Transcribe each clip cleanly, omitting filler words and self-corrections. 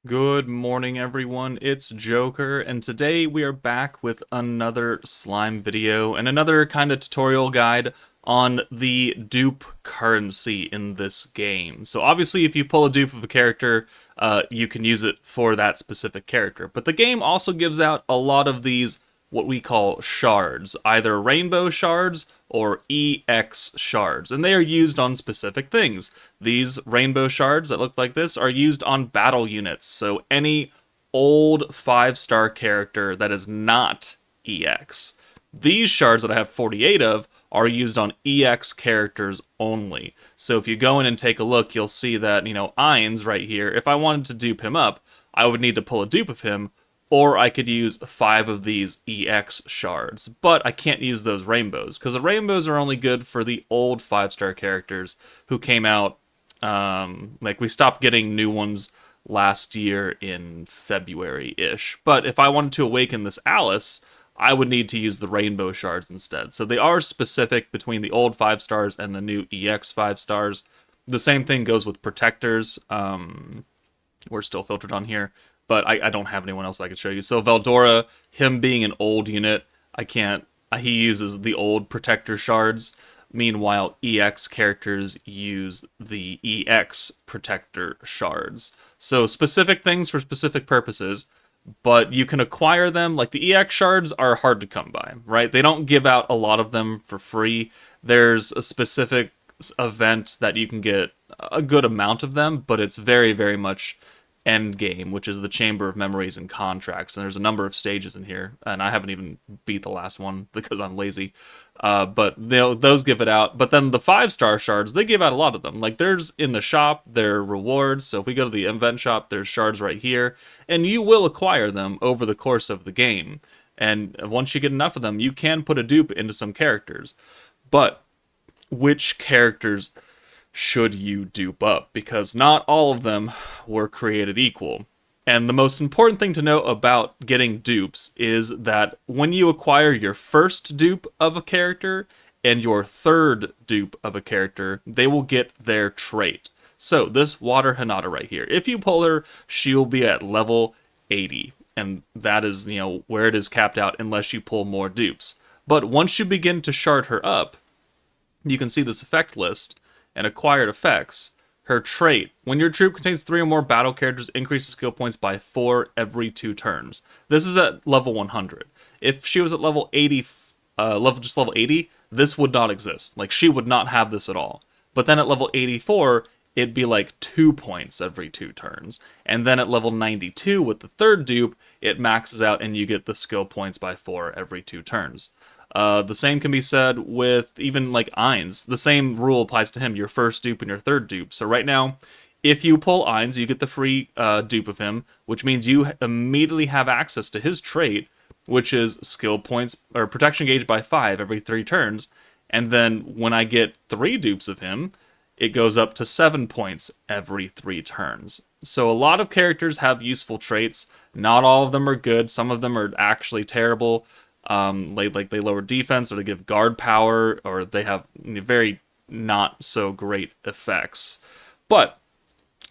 Good morning, everyone. It's Joker, and today we are back with another slime video and another kind of tutorial guide on the dupe currency in this game. So obviously, if you pull a dupe of a character, you can use it for that specific character. But the game also gives out a lot of these what we call shards, either rainbow shards or EX shards, and they are used on specific things. These rainbow shards that look like this are used on battle units, so any old 5-star character that is not EX. These shards that I have 48 of are used on EX characters only. So if you go in and take a look, you'll see that, Ainz right here, if I wanted to dupe him up, I would need to pull a dupe of him, or I could use 5 of these EX shards. But I can't use those rainbows, because the rainbows are only good for the old 5-star characters who came out, like we stopped getting new ones last year in February-ish. But if I wanted to awaken this Alice, I would need to use the rainbow shards instead. So they are specific between the old 5 stars and the new EX 5 stars. The same thing goes with protectors. We're still filtered on here, but I don't have anyone else I could show you. So Veldora, him being an old unit, I can't. He uses the old protector shards. Meanwhile, EX characters use the EX protector shards. So specific things for specific purposes, but you can acquire them. Like the EX shards are hard to come by, right? They don't give out a lot of them for free. There's a specific event that you can get a good amount of them, but it's very, very much end game, which is the Chamber of Memories and Contracts. And there's a number of stages in here, and I haven't even beat the last one because I'm lazy. But those give it out. But then the 5-star shards, they give out a lot of them. Like there's in the shop, they're rewards. So if we go to the event shop, there's shards right here, and you will acquire them over the course of the game. And once you get enough of them, you can put a dupe into some characters. But which characters should you dupe up? Because not all of them were created equal. And the most important thing to know about getting dupes is that when you acquire your first dupe of a character and your third dupe of a character, they will get their trait. So this Water Hinata right here, if you pull her, she'll be at level 80. And that is, where it is capped out unless you pull more dupes. But once you begin to shard her up, you can see this effect list and acquired effects. Her trait: when your troop contains 3 or more battle characters, increases skill points by 4 every 2 turns. This is at level 100. If she was at level 80, level 80, this would not exist. Like she would not have this at all. But then at level 84, it'd be like 2 points every 2 turns. And then at level 92 with the third dupe, it maxes out and you get the skill points by 4 every 2 turns. The same can be said with even like Ainz. The same rule applies to him, your first dupe and your third dupe. So right now, if you pull Ainz, you get the free dupe of him, which means you immediately have access to his trait, which is skill points or protection gauge by 5 every 3 turns. And then when I get 3 dupes of him, it goes up to 7 points every 3 turns. So a lot of characters have useful traits. Not all of them are good. Some of them are actually terrible. They lower defense, or they give guard power, or they have very not so great effects. But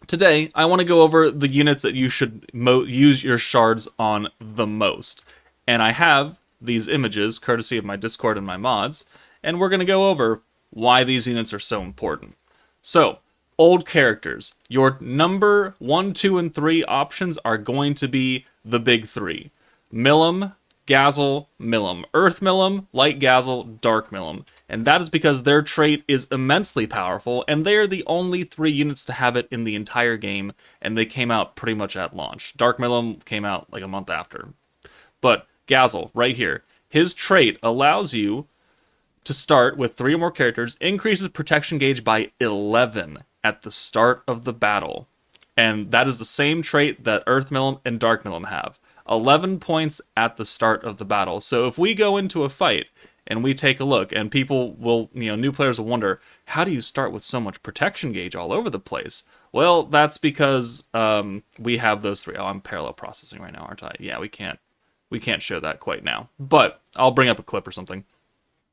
today, I want to go over the units that you should use your shards on the most. And I have these images, courtesy of my Discord and my mods, and we're going to go over why these units are so important. So, old characters. Your number 1, 2, and 3 options are going to be the big 3. Milim, Gazel, Milim. Earth Milim, Light Gazel, Dark Milim. And that is because their trait is immensely powerful, and they are the only 3 units to have it in the entire game, and they came out pretty much at launch. Dark Milim came out like a month after. But Gazel, right here, his trait allows you to start with 3 or more characters, increases protection gauge by 11 at the start of the battle. And that is the same trait that Earth Milim and Dark Milim have. 11 points at the start of the battle. So if we go into a fight and we take a look, and people will, new players will wonder, how do you start with so much protection gauge all over the place? Well, that's because we have those 3. Oh, I'm parallel processing right now, aren't I? Yeah, we can't show that quite now. But I'll bring up a clip or something,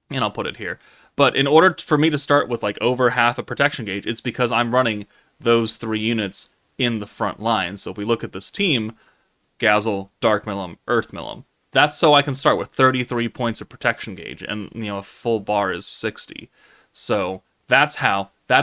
and I'll put it here. But in order for me to start with like over half a protection gauge, it's because I'm running those 3 units in the front line. So if we look at this team, Gazel, Dark Milim, Earth Milim, that's so I can start with 33 points of protection gauge, and a full bar is 60. So that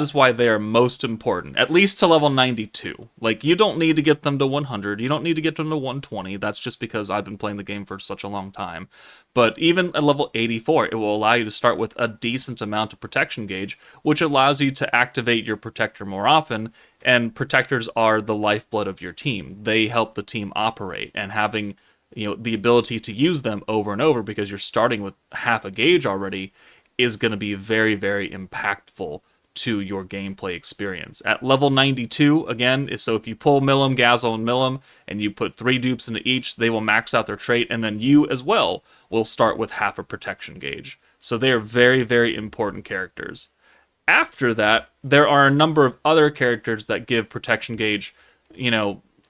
is why they are most important, at least to level 92. Like, you don't need to get them to 100, you don't need to get them to 120, that's just because I've been playing the game for such a long time. But even at level 84, it will allow you to start with a decent amount of protection gauge, which allows you to activate your protector more often, and protectors are the lifeblood of your team. They help the team operate, and having the ability to use them over and over because you're starting with half a gauge already is going to be very, very impactful to your gameplay experience. At level 92, again, so if you pull Milim, Gazel, and Milim, and you put 3 dupes into each, they will max out their trait, and then you as well will start with half a protection gauge. So they are very, very important characters. After that, there are a number of other characters that give protection gauge,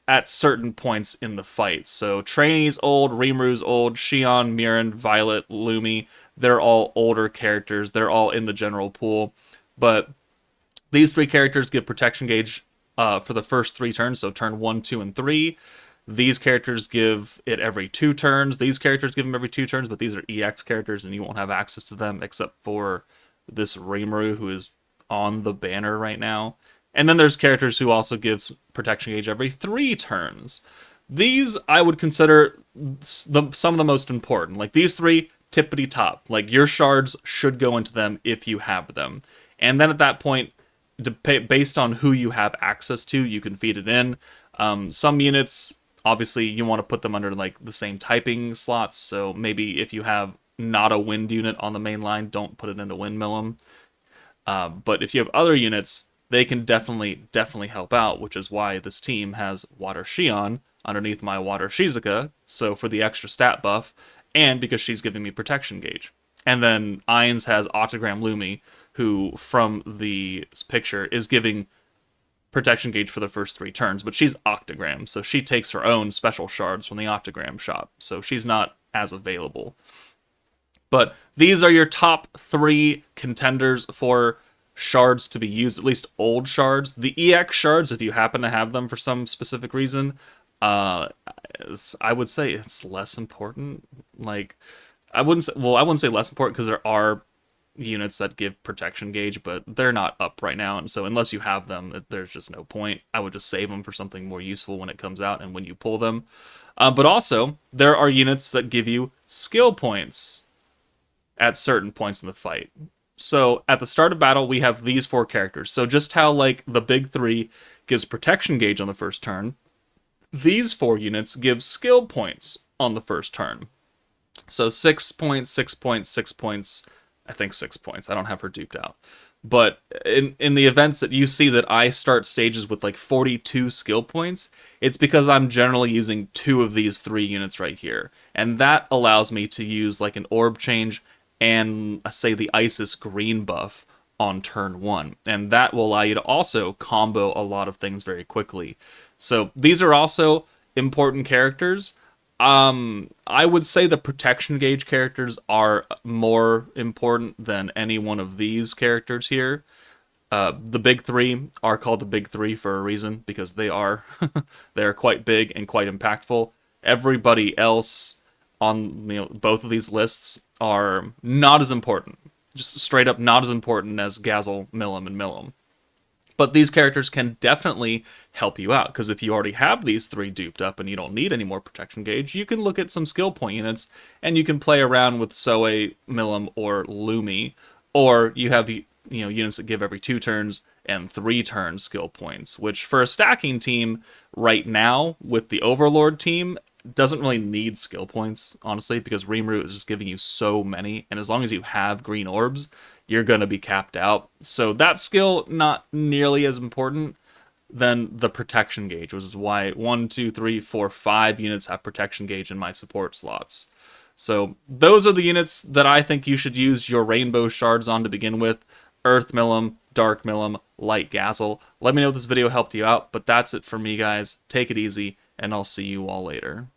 at certain points in the fight. So Trainee's old, Rimru's old, Shion, Mirren, Violet, Lumi, they're all older characters. They're all in the general pool. But these 3 characters give protection gauge for the first 3 turns, so turn 1, 2, and 3. These characters give it every 2 turns. These characters give them every 2 turns, but these are EX characters, and you won't have access to them except for this Rimru, who is on the banner right now. And then there's characters who also give protection gauge every 3 turns. These I would consider some of the most important. Like, these 3, tippity top. Like, your shards should go into them if you have them. And then at that point, based on who you have access to, you can feed it in. Some units, obviously, you want to put them under like the same typing slots. So maybe if you have not a wind unit on the main line, don't put it into Windmill 'em. But if you have other units, they can definitely help out, which is why this team has Water Shion underneath my Water Shizuka, so for the extra stat buff, and because she's giving me protection gauge. And then Ainz has Octagram Lumi, who, from the picture, is giving protection gauge for the first 3 turns, but she's Octagram, so she takes her own special shards from the Octagram shop, so she's not as available. But these are your top 3 contenders for shards to be used, at least old shards. The EX shards, if you happen to have them for some specific reason, I would say it's less important. Like, I wouldn't say less important, because there are units that give protection gauge, but they're not up right now, and so unless you have them, there's just no point. I would just save them for something more useful when it comes out and when you pull them. But also, there are units that give you skill points at certain points in the fight. So at the start of battle, we have these 4 characters. So just how like the big 3 gives protection gauge on the first turn, these 4 units give skill points on the first turn. So 6 points, 6 points, 6 points, I think 6 points. I don't have her duped out. But in the events that you see that I start stages with like 42 skill points, it's because I'm generally using 2 of these 3 units right here. And that allows me to use like an orb change and say the Isis green buff on turn 1. And that will allow you to also combo a lot of things very quickly. So these are also important characters. I would say the protection gauge characters are more important than any one of these characters here. The big 3 are called the big 3 for a reason, because they are quite big and quite impactful. Everybody else on both of these lists are not as important. Just straight up not as important as Gazel, Milim, and Milim. But these characters can definitely help you out, because if you already have these 3 duped up and you don't need any more protection gauge, you can look at some skill point units, and you can play around with Soe, Milim, or Lumi, or you have units that give every 2 turns and 3 turn skill points, which for a stacking team right now with the Overlord team doesn't really need skill points, honestly, because Rimru is just giving you so many, and as long as you have green orbs, you're going to be capped out. So that skill, not nearly as important than the protection gauge, which is why 1, 2, 3, 4, 5 units have protection gauge in my support slots. So those are the units that I think you should use your rainbow shards on to begin with. Earth Milim, Dark Milim, Light Gazel. Let me know if this video helped you out, but that's it for me, guys. Take it easy, and I'll see you all later.